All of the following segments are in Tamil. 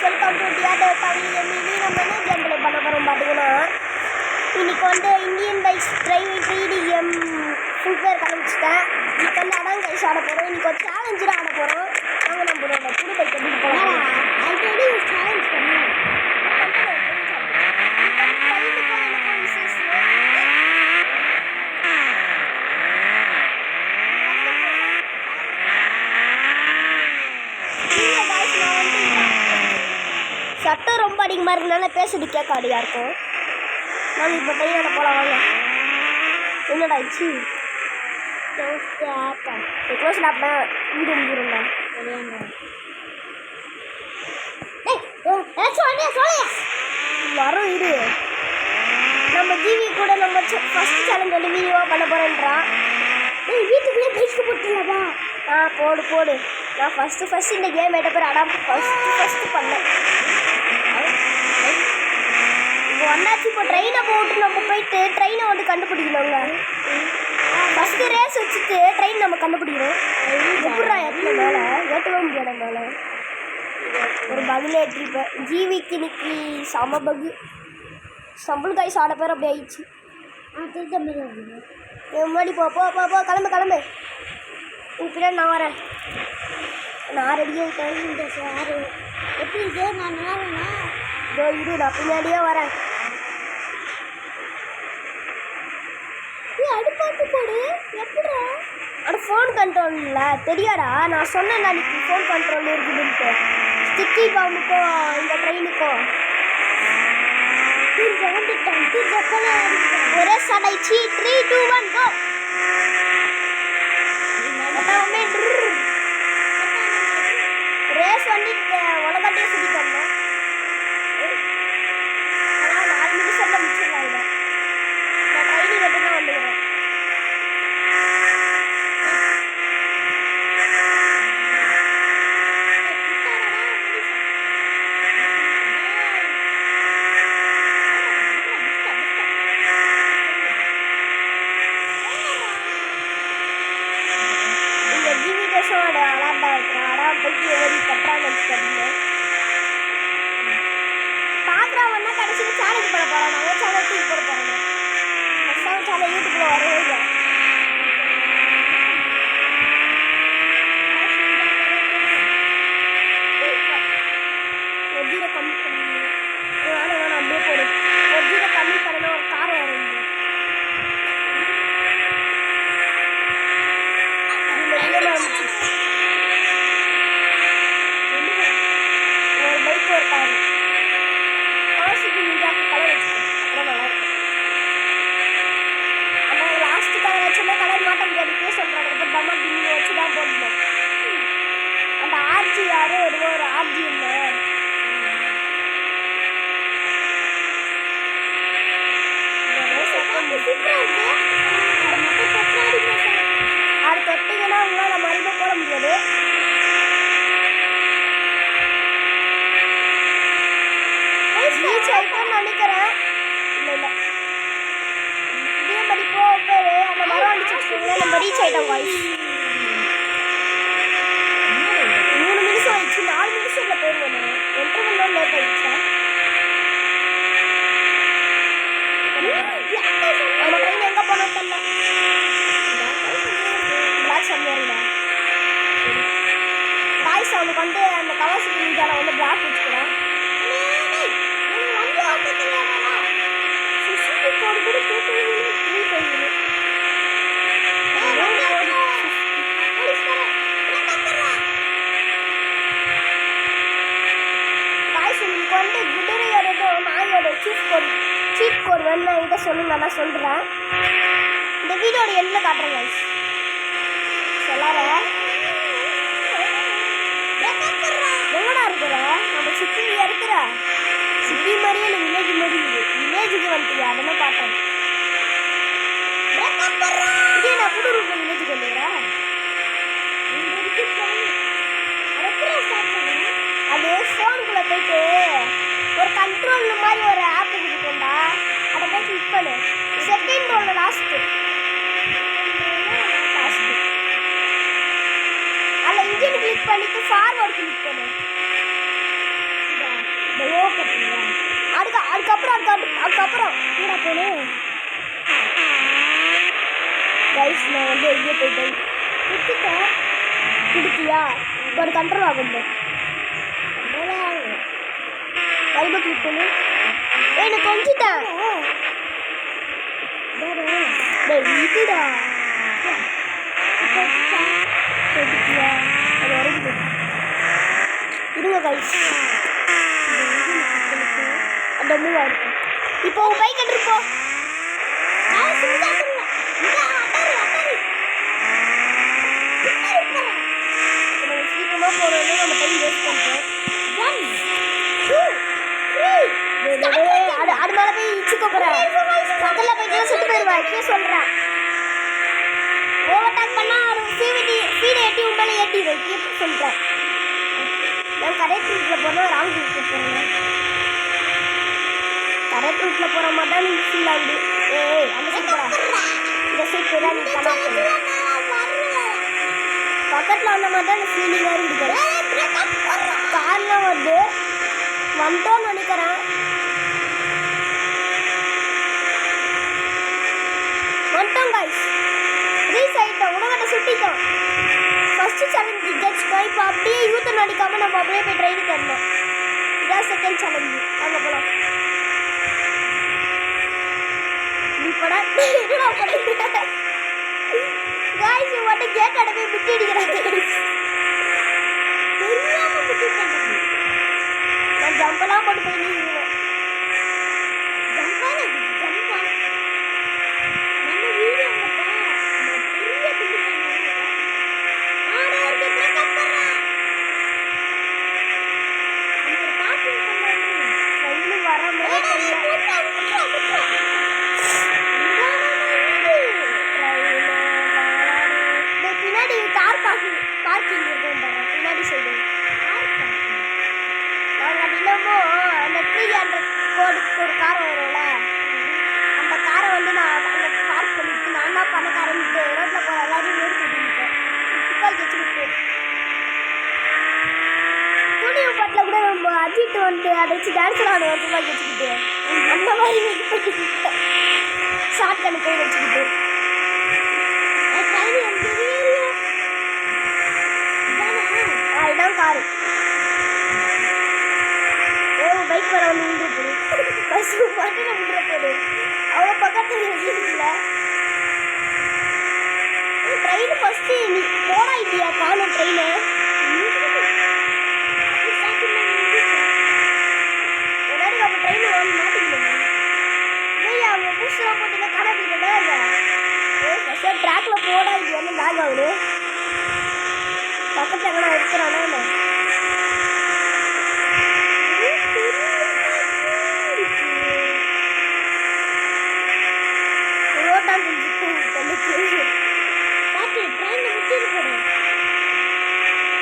வெல்கம் டு டிஆர்டே பள்ளி. இன்னைக்கு நம்ம என்ன கேம் ப்ளே பண்ண போகிறோம் பார்த்தீங்கன்னா, இன்னைக்கு வந்து Indian bikes driving 3D game full பேர் கண்டுபிடிச்சிட்டேன். இன்னைக்கு வந்து அதான் கைஸ் ஆட போகிறோம். இன்னைக்கு ஒரு சேலஞ்சு ஆட போகிறோம். நாங்கள் நம்மளோட புது பைக் எப்படி போகலாம். ஆல்ரெடி ஒரு சேலஞ்ச் பண்ணுவோம். சட்டம் ரொம்ப அதிகமாக இருக்கனால பேசுறது கேட்க அடியாக இருக்கும். நாங்கள் இப்போ ட்ரெயினோட போகலாம் வாங்க. என்னடா ஆச்சு? க்ளோஸ் ஆப்னா வீடியோ முடிஞ்சிருந்தா வரும் இரு. நம்ம ஜிவி கூட நம்ம ஃபஸ்ட் சேலஞ்ச் வந்து வீடியோவாக பண்ண போகிறேன்றான். வீட்டுக்குள்ளே பைக்கு போட்டுலப்பா. போடு போடு. நான் ஃபஸ்ட்டு இந்த கேம் எடுத்த பேர் அதான் ஃபஸ்ட்டு பண்ணேன். இப்போ ஒன்னாச்சு. இப்போ ட்ரெயினை போட்டு நம்ம போயிட்டு ட்ரெயினை வந்து கண்டுபிடிக்கணுங்க. ஃபஸ்ட்டு ரேஸ் வச்சுட்டு ட்ரெயின் நம்ம கண்டுபிடிக்கணும். எப்படா ஏற்ற மேலே ஏற்றவே முடியாத மேலே ஒரு பகுல ஏற்றிப்பேன். ஜிவிக்கு இன்னைக்கு செம பகு சம்பள் காய்ஸ் ஆட பேர் அப்படி ஆயிடுச்சு. முன்னாடி போ போ போ போ கிளம்பு கிளம்பு. பின்னாடி நான் வரேன். நான் ரெடியாக கிளம்பிட்டேன் சார். எப்படி இருக்கு? நான் நேரம்னா இதோ இரு, நான் பின்னாடியே வரேன். அடுப்பாட்டு போடு. எப்படா? ஆனால் ஃபோன் கண்ட்ரோல் இல்லை தெரியாடா. நான் சொன்னேன் நாளைக்கு ஃபோன் கண்ட்ரோல் இருக்குதுன்ட்டு. ஸ்டிக்கி பாம்புக்கும் இந்த ட்ரெயினுக்கும் ஒரே சடாய்ச்சி. 3, 2, 1 கோ. ரேஸ் வந்து உலகத்தையே சுற்றி தரணும். ஆனால் 4 நிமிஷத்தில் முடிச்சிடலாம். நான் ட்ரைனிங் மட்டும் தான் வந்துடுறேன். இந்த ஜிவி பேசோட அலாட்டா இருக்கிறேன். அடாம் போயிட்டு ஏறி கட்டுறான்னு வச்சுக்காதீங்க. பார்க்குறவன்னா கடைசியில் சேலஞ்ச் பண்ண போகிறோம். நாங்கள் சேனல் தூக்கி போட போகிறோம். ஃபஸ்ட்டாக சேனல் யூடியூப்பில் வரவே இல்லை. ஒரு ஜீரோ கம்மி பண்ணி வேணாம் அப்படியே போடு. ஒரு ஜீரோ கம்மி பண்ணணும். ஒரு கார் வரும். ஒரு பைக் ஒரு கார் காசுக்கு நீங்க கலர் வச்சுக்கணும். அப்புறம் நல்லா இருக்கும். ஆனால் லாஸ்ட்டு கலர் வச்சோன்னா கலர் மாட்ட முடியாது. பேர் சொல்கிறாங்க. இப்போ தம்மா டிங்கி வச்சு தான் போடணும். அந்த ஆர்ஜி யாரும் ஒரு ஆர்ஜி இல்லை. அது தொட்டிங்கன்னா உங்களால் மறுபடியும் போட முடியாது. ரீச் ஆகிட்டோன்னு நினைக்கிறேன். இல்லை இதே மாதிரி பேர் அந்த மரம் அடிச்சுட்டு நம்ம ரீச் ஆகிட்டோம். வாய்ஸ் 3 நிமிஷம் ஆயிடுச்சு. 4 நிமிஷத்தில் போயிருவோம். 2 மணி நேரம் லேட் ஆயிடுச்சா? நம்ம ட்ரெயின் எங்கே போனோம் தெரியல. பிளாக் சம்மியாருங்க வாய்ஸ் அவனுக்கு வந்து அந்த கவாசிக்கு இந்தியாவில் வந்து பிளாக் வச்சுக்கலாம். வந்து குதிரையோட நாயோட சீட் கோட் வேணும்னா என்கிட்ட சொல்லுங்க, நான் சொல்கிறேன். இந்த வீடியோட எண்ணில் காட்டுறேன் கைஸ். சொல்லார எங்கடா இருக்கிற? நம்ம சிட்டியில் இருக்கிற சிட்டி மாதிரியே இல்லை, வில்லேஜ் மாதிரி இருக்குது. வில்லேஜுக்கு வந்துட்டியா? அதெல்லாம் பார்த்தேன். இதே நான் புது ரூட்டில் வில்லேஜுக்கு வந்துக்கிறேன். அது ஃபோனுக்குள்ளே போயிட்டு ஒரு கண்ட்ரோல் மாதிரி ஒரு ஆப் கொடுத்துட்டோம்டா. அதை போய் கிளிக் பண்ணு. செகண்ட் ரோல் லாஸ்ட்டு அதில் இன்ஜின் கிளிக் பண்ணிட்டு ஃபார்வர்டு கிளிக் பண்ணு. அதுக்கப்புறம் கூட போனேன் கைஸ். நான் வந்து எங்கே போயிட்டேன் குடுத்தியா ஒரு கண்ட்ரோல் ஆகும் லைவ் கிளிக் பண்ணு. எனக்கு கொஞ்சிட்டேன் இதுடா இருங்க கைஸ். அந்த மூவ் ஆகிருக்கும். இப்போ பைக் எடுத்துருப்போம். சீக்கிரமாக போகிறோன்னு நம்ம டைம் வேஸ்ட் பண்ணுறோம். அது மேலே போய் இச்சுக்க போகிறேன். பக்கத்தில் போயிட்டு சுட்டு போயிடுவா. இப்பயே சொல்கிறேன். ஓவர்டேக் பண்ணால் அது ஸ்பீடை ஏற்றி உண்மையில ஏற்றிடுவேன். இப்பயே சொல்கிறேன். நான் கரெக்ட் ரூட்டில் போகிறோம், ராங் ரூட்டில் போகிறேன். கரெக்ட் ரூட்டில் போகிற மாதிரி தான் நீ ஃபீல் ஆகுது. ஏய் அந்த சைட் போடா. இந்த சைட் போய் நீ பண்ண பக்கத்தில் வந்த மாதிரி தான் இந்த ஃபீலிங்காக இருக்குது. கார்லாம் வந்து வந்துட்டோன்னு நினைக்கிறேன். வந்துட்டோம் கைஸ். ரீச் ஆகிட்டோம். உணவட்டை சுட்டிட்டோம். ஃபஸ்ட்டு சேலஞ்சு ஜெயிச்சிட்டோம். இப்போ அப்படியே யூத்து நடிக்காமல் நம்ம அப்படியே போய் ட்ரெயினுக்கு வரணும். இதான் செகண்ட் சேலஞ்சு. அங்கே போகலாம். இப்போடா என்னடா பண்ணுறீங்க கைஸ்? மட்டும் கேட் அடை போய் விட்டு அடிக்கிறாங்க. தெரியாமல் விட்டுட்டாங்க. நான் ஜம்பெல்லாம் போட்டு போய் நீங்க பார்க்கிங் இருக்கும் பின்னாடி சைடு. நாங்கள் தினமும் அந்த 300 கோடுக்கு ஒரு கார் வரும்ல, அந்த காரை வந்து நான் அங்கே பார்க் பண்ணிட்டு நான் தான் பணக்காரன்ட்டு ரோட்டில் போகிற எல்லாரையும் நிறுத்திட்டு துப்பாக்கி வச்சுக்கிட்டு துணிவு பாட்டில் கூட நம்ம அஜித் வந்துட்டு அதை வச்சு டான்ஸ் ஆடுவோம். துப்பாக்கி வச்சுக்கிட்டு அந்த மாதிரி வெயிட் பண்ணிக்கிட்டு ஷார்ட் கணக்கு போய் வச்சுக்கிட்டு இதான் காரு. பைக் வர வந்து விழுந்து போகுது. பஸ் பாட்டு விழுற போகுது. அவங்க பக்கத்தில் வீட்டுக்குள்ள ட்ரெயின் ஃபஸ்ட்டு நீ போடா இல்லையா காணும் ட்ரெயினு. முன்னாடி நம்ம ட்ரெயின் வந்து மாட்டிக்கணும். இல்லையா அவங்க புதுசுலாம் போட்டுன்னா காணாப்பிட்டா ஃபஸ்ட்டு ட்ராக்ல போடா இது வந்து லாக் ஆகுது. பக்கத்தில் எங்கன்னா இருக்கிறானா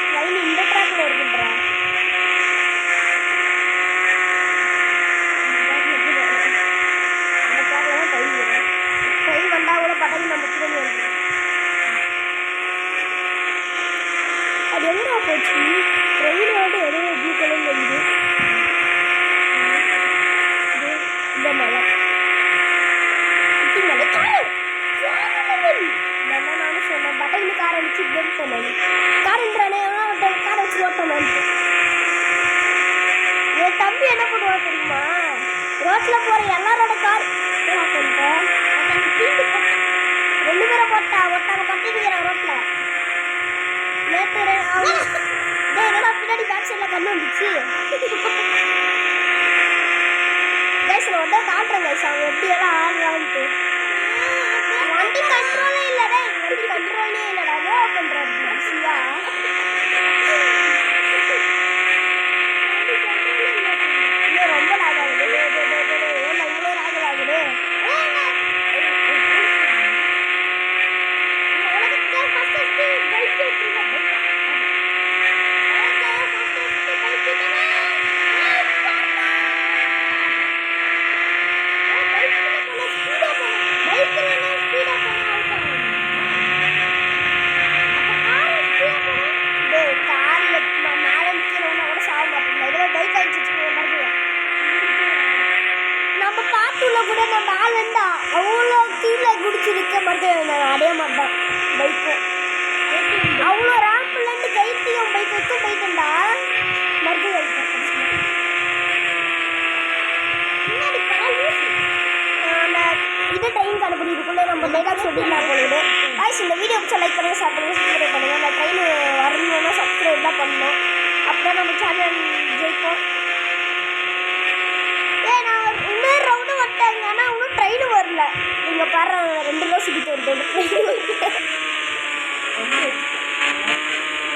ட்ரெயின் இந்த ட்ராக்ல இருக்குன்றா. அந்த ட்ராக்ல தான் ட்ரெயின் வந்தால் கூட பட்டக்கு நம்ம திரும்பி வந்து அது எங்கடா போச்சு? ட்ரெயினோட ஏதோ ப்ளூ கலர்ல இருக்குது. இந்த மலை மலை நானும் சொன்னேன். பட்டையில் காரை வச்சு பெல்ட் பண்ணேன். கார் என்றானே காரை வச்சு ஓட்டணும். என் தம்பி என்ன பண்ணுவான் தெரியுமா? ரோட்டில் போகிற எல்லாரோட கார் பண்ணிட்டேன். ரெண்டு பேரை ஒட்டாங்க பட்டிருக்கிறான் ரோட்டில். நேற்று என்னடா பின்னாடி பேக் சைடில் கண்ணு வந்துச்சு. கைஸ் நான் உடனே காட்டுறேன் கைஸ் அவங்க எப்படியெல்லாம் ஆடுறான்ட்டு. வண்டி கண்ட்ரோலே இல்லைடா. வண்டி கண்ட்ரோலே இல்லைடா. என்ன பண்ணுறாரு பிஸியா? இன்னும் ரொம்ப லாக் ஆகுது. ஏன்னா இவ்வளோ லாக் ஆகுது. கூட நான் மேலேண்டா அவ்வளோ கீழே குடிச்சிருக்க மாட்டேன். அதே மாதிரி தான் பைக்கு அவ்வளோ ரேம்ப்லேருந்து கைட்டியும் பைக் வரைக்கும் போயிட்டேன்டா. மறுபடியும் இது ட்ரெயின் கண்டுபிடி இதுக்குள்ளே நம்ம டைலாக் சொல்லிடலாம் போகுது. காய்ஸ் இந்த வீடியோ பிடிச்சா லைக் பண்ணுங்கள், ஷேர் பண்ணுங்கள், சப்ஸ்கிரைப் பண்ணுங்கள். அந்த ட்ரெயின் வரணும்னா சப்ஸ்கிரைப் தான் பண்ணணும். அப்புறம் நம்ம சேனல் ஜெயிப்போம். நான் இன்னொரு ரவுண்டு வந்துட்டாங்க. ஆனால் இன்னும் ட்ரெயின் வரல. நீங்கள் பாரு 2 ரூபா சுற்றிட்டு வருது.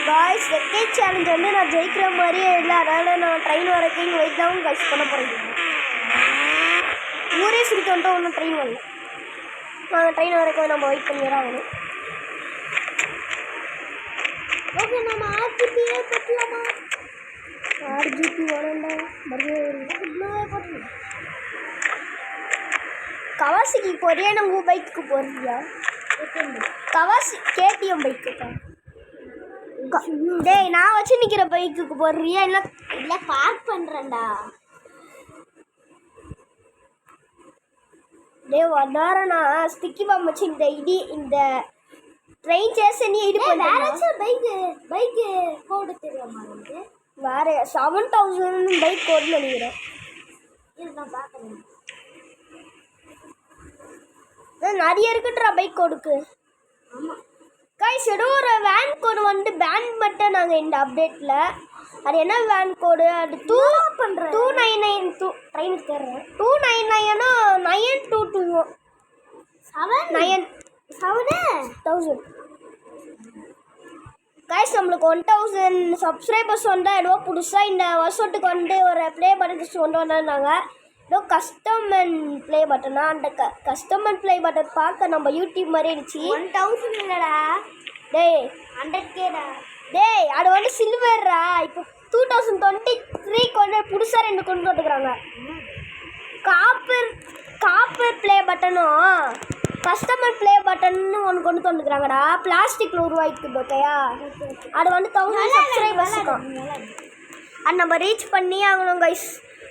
காய்ஸ் வெக்கேட் சேலஞ்ச் வந்து நான் ஜெயிக்கிற மாதிரியே இல்லை. அதனால் நான் ட்ரெயின் வரைக்கும் இங்கே வெயிட் தான் காய்ஸ் பண்ண போகிறேன். ஊரே சுற்றிட்டு வந்துட்டு ஒன்றும் ட்ரெயின் வரல. நான் ட்ரெயின் வரைக்கும் நம்ம வெயிட் பண்ணி தான் ஆகணும். ஓகே நம்ம ஆர்ஜிபியே கட்டலாமா? ஆர்ஜிபி வேணும்டா. மறுபடியும் கவாசிக்கு போறியா நம்ம பைக்கு போறியா? கவாசி கேடிஎம் பைக்கு டேய் நான் வச்சு நிற்கிற பைக்குக்கு போடுறியா? இல்லை பார்க் பண்ணுறேன்டா. டே வந்தாரண்ணா ஸ்டிக்கி பாம் வச்சு இந்த ட்ரெயின் ஸ்டேஷன் இது பைக்கு கோடு தெரியாமா? வேறு 7000 பைக் கோடு நினைக்கிறேன். நான் பார்க்குறேன். நிறைய இருக்குன்றா பைக் கோடுக்கு. ஆமாம் கைஸ் ஏதோ ஒரு வேன் கோடு வந்து பேன் பண்ணிட்டேன் நாங்கள் இந்த அப்டேட்டில். அது என்ன வேன் கோடு? அது 299 ட்ரெயினுக்கு தர்றேன். 299 922 7,000 கைஸ் நம்மளுக்கு 1000 சப்ஸ்கிரைபர்ஸ் வந்தால் ஏதோ புதுசாக இந்த வருஷத்துக்கு வந்து ஒரு ப்ளே பட்டன் கொண்டு வந்தாங்க. ஏதோ கஸ்டம் அண்ட் ப்ளே பட்டனா? அந்த கஸ்டம் அண்ட் ப்ளே பட்டன் பார்க்க நம்ம யூடியூப் மாதிரி இருந்துச்சு. 1000 இல்லைடா டேய் 100Kடா. டேய் அது வந்து சில்வர்ரா. இப்போ 2023 கொண்டு புதுசாக 2 கொண்டு வந்துக்கிறாங்க. காப்பர் ப்ளே பட்டனும் கஸ்டமர் ப்ளே பட்டன்னு ஒன்று கொண்டு வந்துக்கிறாங்கடா. பிளாஸ்டிக்கில் உருவாக்கிட்டு ஓகேயா? அது வந்து 1000 சப்ஸ்கிரைபர்ஸ் இருக்கும். அது நம்ம ரீச் பண்ணி ஆகணும் கைஸ்.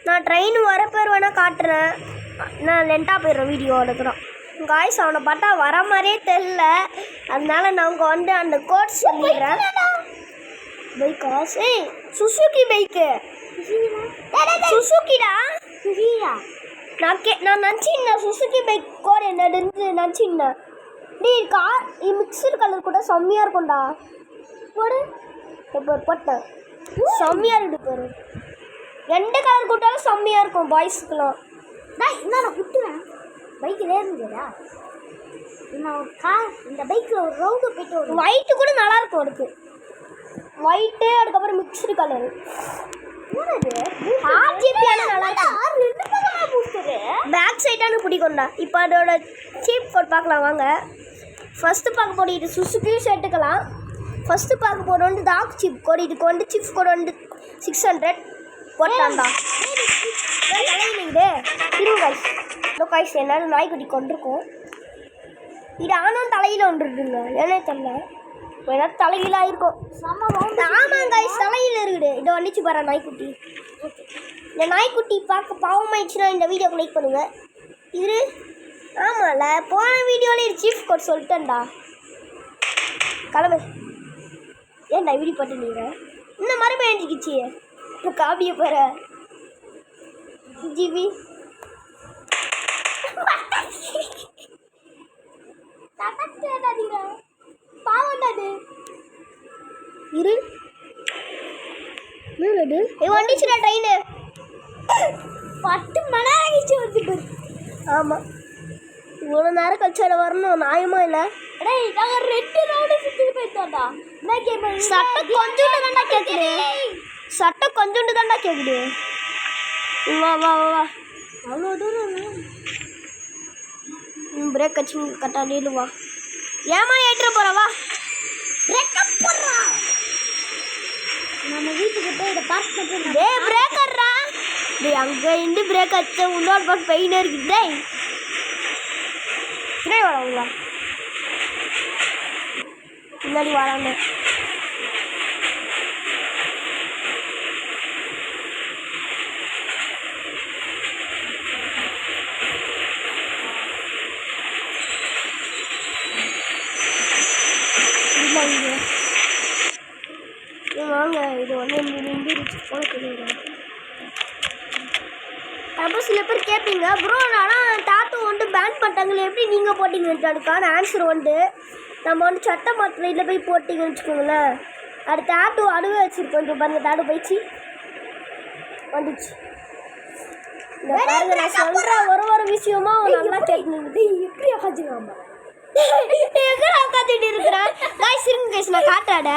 நான் ட்ரெயின் வர பேர் வேணால் காட்டுறேன். நான் லென்ட்டாக போயிடுறேன் வீடியோ எடுக்கிறோம். காய்ஸ் அவனை பார்த்தா வர மாதிரியே தெரில. அதனால நாங்கள் வந்து அந்த கோட் சொல்லிடுறேன். பைக்கா? ஏய் சுசுகி பைக்கு. சுசுகிடா. நான் நினச்சின்னேன் சுசுகி பைக் கோட் என்னதுன்னு நினச்சின்னேன். நீ மிக்சர் கலர் கூட செம்மையாக இருக்கும்டா. போடு இப்போ போட்டேன். செம்மையாக இருக்குது பாரு. 2 கலர் கூட்டாலும் செம்மையாக இருக்கும் பாய்ஸுக்கெல்லாம். நான் விட்டுறேன் பைக்கில் ஏறுங்கடா. இந்த பைக்கில் ஒரு ரவுண்டு போய்ட்டு ஒரு ஒயிட்டு கூட நல்லாயிருக்கும். அதுக்கு ஒயிட்டு அதுக்கப்புறம் மிக்சடு கலரு ஆர்ஜிபியான நல்லாயிருக்கும். பேக் சைடானு பிடிக்கும்டா. இப்போ அதோட சீப் கோட் பார்க்கலாம் வாங்க. ஃபஸ்ட்டு பார்க்க போது இது சுசுக்கியும் சேர்த்துக்கலாம். ஃபஸ்ட்டு பார்க்க போது வந்து டாக் சீப் கோட். இதுக்கு வந்து சீப் கோட் வந்து 600 போட்டான்டா. தலையிலே இருங்க கைஸ். இன்னும் கைஸ் என்னால் நாய்க்குட்டி கொண்டிருக்கோம். இது ஆனும் தலையில் ஒன்றுடுங்க. ஏன்னே தெரியல. ஏன்னா தலையிலாக இருக்கும். ஆமாம் கைஸ் தலையில் இருக்குது. இதை வந்துச்சு பாரு நாய்க்குட்டி. இந்த நாய்க்குட்டி பார்க்க பாவமாயிடுச்சுன்னா இந்த வீடியோக்கு லைக் பண்ணுங்கள். இது ஆமாம்ல போன வீடியோவில் இது சீஃப் கோட் சொல்லிட்டேன்டா. கிளம்பு. ஏன்டா இப்படி போட்டு நீங்க இந்த மாதிரி பேஞ்சிக்கிச்சு. இப்போ காப்பியை போகிற ஜிபி பாவண்டாது இரு வந்துச்சுடா ட்ரெயின். 10 மணி நேரம் ஆகிடுச்சு வந்துட்டு. ஆமாம் இவ்வளோ நேரம் கழிச்சாட வரணும் நியாயமா இல்லை? நாங்கள் 2 ரவுண்டு சுற்றி போயிட்டோம்டா. சட்டம் கொஞ்சோண்டு தாண்டா கேட்குது. சட்டம் கொஞ்சோண்டு தாண்டா கேட்குது. வா வா வா அவ்வளோ தூரம் பிரேக் வச்சு கட்டாடிடு வா. ஏமா ஏற்ற போகிறவா பிரேக்கப் போடுறா. நம்ம வீட்டுக்கு போய் இதை பார்த்து மட்டும் டே பிரேக்கர்ரா. டே அங்கே இருந்து பிரேக் வச்ச இன்னொரு பார்த்து பெயினாக இருக்குது. டே பின்னாடி வரவங்களா பின்னாடி வராங்க. அப்போ சில பேர் கேட்பீங்க ப்ரோ ஆனால் டாட்டூ வந்துட்டு பேன் பண்ணிட்டாங்களே எப்படி நீங்கள் போட்டிங்கன்ட்டு அதுக்கான ஆன்சர் வந்துட்டு நம்ம வந்து சட்ட மாத்திரையில் போய் போட்டிங்கன்னு வச்சுக்கோங்களேன் அது டாட்டூ அடுவே வச்சுருக்கோம் இப்போ பாருங்க டாட்டூ போயிடுச்சு வந்துச்சு இந்த பாருங்க நான் சொல்கிற ஒரு விஷயமா நல்லா கேட்கணும் எப்படி உட்காந்துக்காம உட்காந்துட்டு இருக்கிறேன் காய்ஸ் இருங்க கைஸ் நான் காட்டாட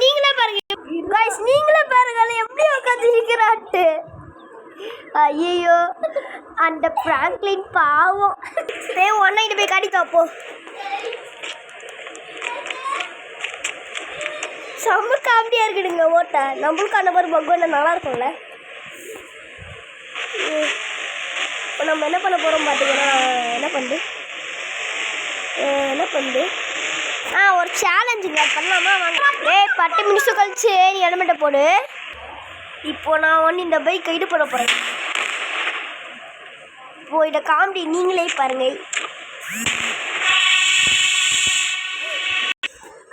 நீங்களே பாருங்க காய்ஸ் நீங்களே பாருங்க எப்படி உட்காந்து இருக்கிறான்ட்டு ஐயோ அந்த பிராங்க்லின் பாவம் ஒன்னா இது போய் காட்டி காப்போ செம்ம காமெடியா இருக்குதுங்க ஓட்ட நம்மளுக்கு அந்த மாதிரி பகவான் நல்லா இருக்கும்ல இப்போ நம்ம என்ன பண்ண போகிறோம் பார்த்தீங்கன்னா என்ன பண்ணுது ஒரு சேலஞ்சுங்க பண்ணலாமா வாங்க 10 நிமிஷம் கழிச்சு நீ இடமட்ட போடு இப்போ நான் ஒன்று இந்த பைக் இது பண்ண போகிறேன் இப்போ இதை காமெடி நீங்களே பாருங்க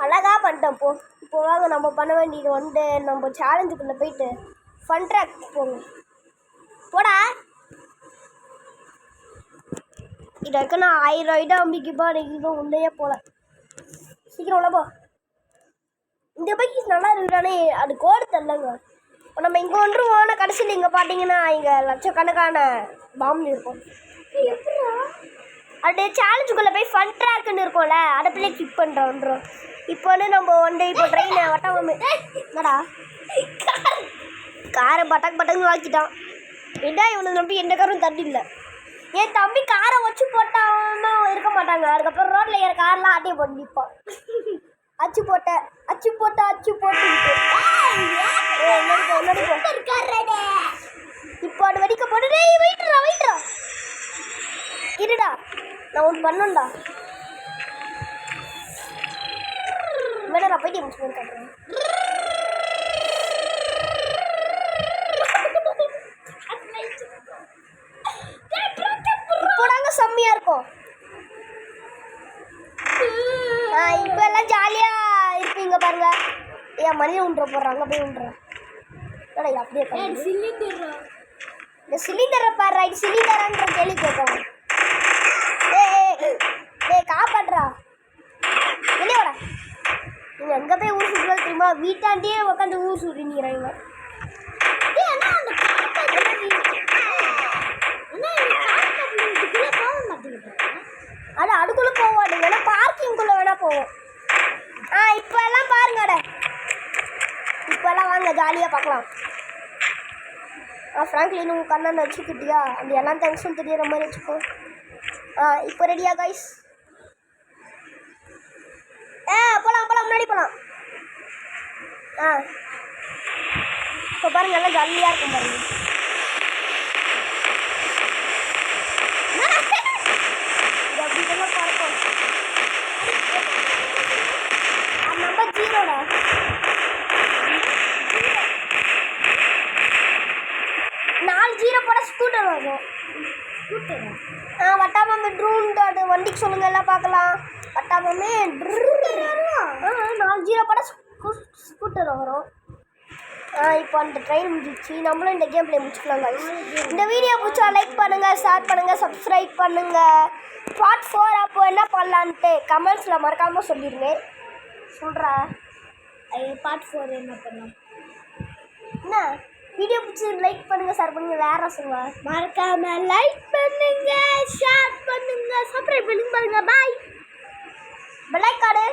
அழகாக பண்ணிட்டேன் இப்போ வாங்க நம்ம பண்ண வேண்டியது வந்து நம்ம சேலஞ்சுக்குள்ளே போயிட்டு ஃபன் ட்ராக் போங்க போடா இதை இருக்க நான் 1000 ஐடம் அம்பிக்குப்பா இன்னும் உள்ளே போல சீக்கிரம் உள்ள போ இந்த பைக் நல்லா இருக்குதானே அது கோடு தரலங்க இப்போ நம்ம இங்கே ஒன்றுவோம் கடைசியில் இங்கே பார்த்தீங்கன்னா இங்கே லட்சக்கணக்கான பாம்பு இருக்கும் அப்படியே சேலஞ்சுக்குள்ளே போய் ஃபன் ட்ராக்குன்னு இருக்கும்ல அதை பிள்ளை கிளிக் பண்ணுறோன்றோம் இப்போ வந்து நம்ம வந்து இப்போ ட்ரெயினை வட்டாம என்னடா காரை பட்டக்குன்னு வாக்கிட்டான் ஏண்டா இவனை நம்பி எந்த காரும் தண்ணி இல்லை என் தம்பி காரை வச்சு போட்டான்னு இருக்க மாட்டாங்க அதுக்கப்புறம் ரோட்டில் ஏற காரெலாம் ஆட்டியை போட்டு நிற்பான் அச்சு போட்டு இப்போ அது வெடிக்க போட்டு வெயிட்ரா இருடா நான் ஒன்று பண்ணணும்டா வேணா நான் போயிட்டு முடிச்சு காட்டுறேன் இப்போதாங்க செம்மையா இருக்கும் இப்போ எல்லாம் ஜாலியாக இருப்பீங்க பாருங்க ஏன் மனிதன் உண்ற போடுறாங்க போய் உண்றேன் அப்படியே இந்த சிலிண்டரை பாடுறா இது சிலிண்டரான்ற கேள்வி கேட்பாங்க காப்பாடுறா வெளியே வர நீங்கள் எங்கே போய் ஊர் சுற்றுலா தெரியுமா வீட்டாண்டியே உட்காந்து ஊர் சுற்றிங்கிறாங்க அது அதுக்குள்ளே போவாது வேணா பார்க்கிங்குள்ளே வேணா போவோம் இப்போ எல்லாம் பாருங்கடா இப்போ எல்லாம் வாங்க ஜாலியாக பார்க்கலாம் ஃப்ராங்க்லின் உங்கள் கண்ணாண்ட வச்சுக்கிட்டியா அந்த எல்லாம் டென்ஷன் தெரியுற மாதிரி வச்சுக்கோ இப்போ ரெடியா கைஸ் போகலாம் முன்னாடி போகலாம் இப்போ பாருங்க எல்லாம் ஜாலியாக இருக்கும் பாருங்க நம்பர் 0டா 4 0 போட ஸ்கூட்டர் வரும் வட்டாமமே ட்ரூன் அது வண்டிக்கு சொல்லுங்க எல்லாம் பார்க்கலாம் வட்டாமமே 4 0 போட ஸ்கூட்டர் வரும் இப்போ அந்த ட்ரெயின் முடிச்சு நம்மளும் இந்த கேம் பிளே முடிச்சுக்கலாம் இந்த வீடியோ பிடிச்சா லைக் பண்ணுங்கள் ஷேர் பண்ணுங்கள் சப்ஸ்கிரைப் பண்ணுங்கள் பார்ட் 4 அப்போ என்ன பண்ணலான்ட்டு கமெண்ட்ஸில் மறக்காமல் சொல்லிடுங்க சொல்கிறா பார்ட் 4 என்ன பண்ணலாம் என்ன வீடியோ பிடிச்சி லைக் பண்ணுங்கள் ஷேர் பண்ணுங்கள் வேறு சொல்லுங்கள் மறக்காமல் லைக் பண்ணுங்கள் ஷேர் பண்ணுங்கள் சப்ஸ்கிரைப் பண்ணுங்க பாருங்கள் பாய் பெல்லைக்காடு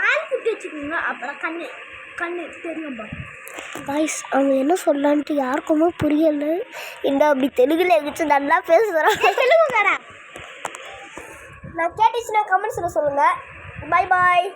ஆள் குட்டி வச்சுக்கோங்க அப்புறம் கண்ணு தெரியும்பா காய்ஸ் அவங்க என்ன சொல்லலான்ட்டு யாருக்குமே புரியல இந்த அப்படி தெலுங்குல வச்சு நல்லா பேசுகிறேன் தெலுங்கு நான் கேட்டுச்சுன்னா கமெண்ட்ஸில் சொல்லுங்கள் பாய்